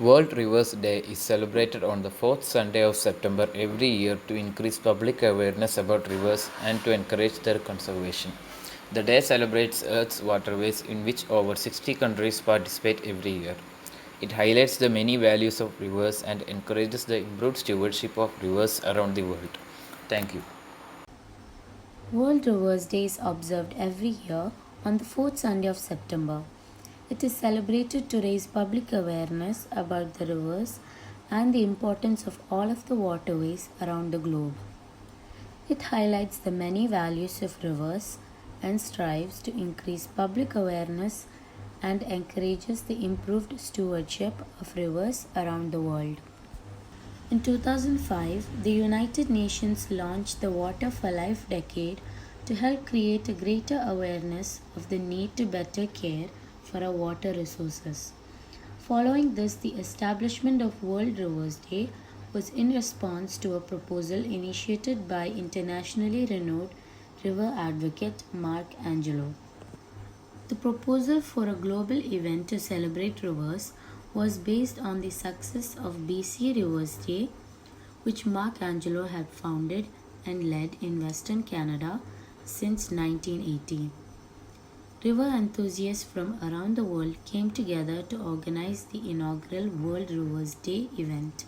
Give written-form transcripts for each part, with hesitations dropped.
World Rivers Day is celebrated on the fourth Sunday of September every year to increase public awareness about rivers and to encourage their conservation. The day celebrates Earth's waterways, in which over 60 countries participate every year. It highlights the many values of rivers and encourages the improved stewardship of rivers around the world. Thank you. World Rivers Day is observed every year on the fourth Sunday of September. It is celebrated to raise public awareness about the rivers and the importance of all of the waterways around the globe. It highlights the many values of rivers and strives to increase public awareness and encourages the improved stewardship of rivers around the world. In 2005, the United Nations launched the Water for Life Decade to help create a greater awareness of the need to better care for our water resources. Following this, the establishment of World Rivers Day was in response to a proposal initiated by internationally renowned river advocate Mark Angelo. The proposal for a global event to celebrate rivers was based on the success of BC Rivers Day, which Mark Angelo had founded and led in Western Canada since 1980. River enthusiasts from around the world came together to organize the inaugural World Rivers Day event.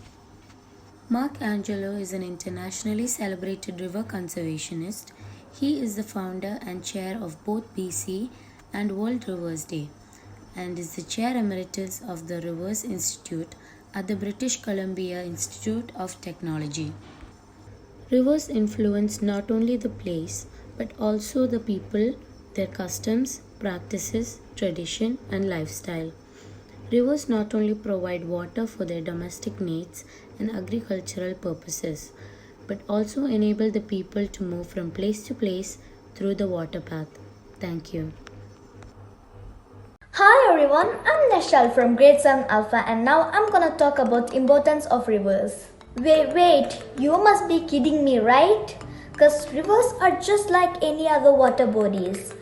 Mark Angelo is an internationally celebrated river conservationist. He is the founder and chair of both BC and World Rivers Day and is the chair emeritus of the Rivers Institute at the British Columbia Institute of Technology. Rivers influence not only the place but also the people, their customs, practices, tradition, and lifestyle. Rivers not only provide water for their domestic needs and agricultural purposes, but also enable the people to move from place to place through the water path. Thank you. Hi everyone, I'm Nashal from Grade 7 Alpha and now I'm gonna talk about importance of rivers. Wait, you must be kidding me, right? Cause rivers are just like any other water bodies.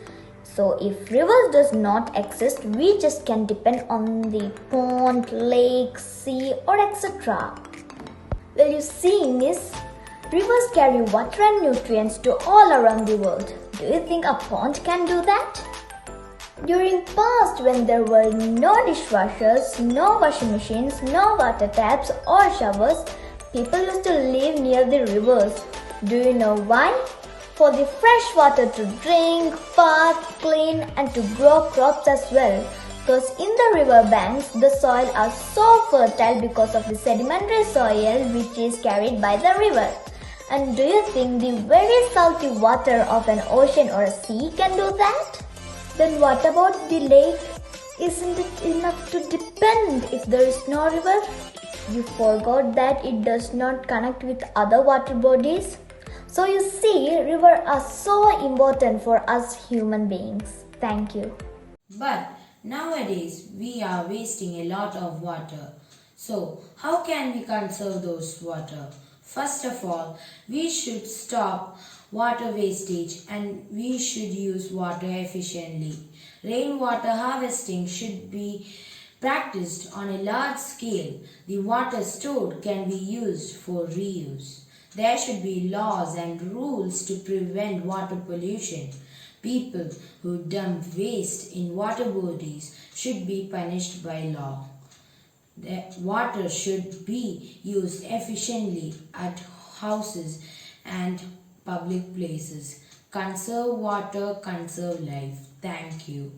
So if rivers does not exist, we just can depend on the pond, lake, sea or etc. Well, you see, miss, rivers carry water and nutrients to all around the world. Do you think a pond can do that? During past when there were no dishwashers, no washing machines, no water taps or showers, people used to live near the rivers. Do you know why? For the fresh water to drink, bath, clean and to grow crops as well. Because in the river banks, the soil are so fertile because of the sedimentary soil which is carried by the river. And do you think the very salty water of an ocean or a sea can do that? Then what about the lake? Isn't it enough to depend if there is no river? You forgot that it does not connect with other water bodies. So you see, rivers are so important for us human beings. Thank you. But nowadays we are wasting a lot of water. So how can we conserve those water? First of all, we should stop water wastage and we should use water efficiently. Rainwater harvesting should be practiced on a large scale. The water stored can be used for reuse. There should be laws and rules to prevent water pollution. People who dump waste in water bodies should be punished by law. The water should be used efficiently at houses and public places. Conserve water, conserve life. Thank you.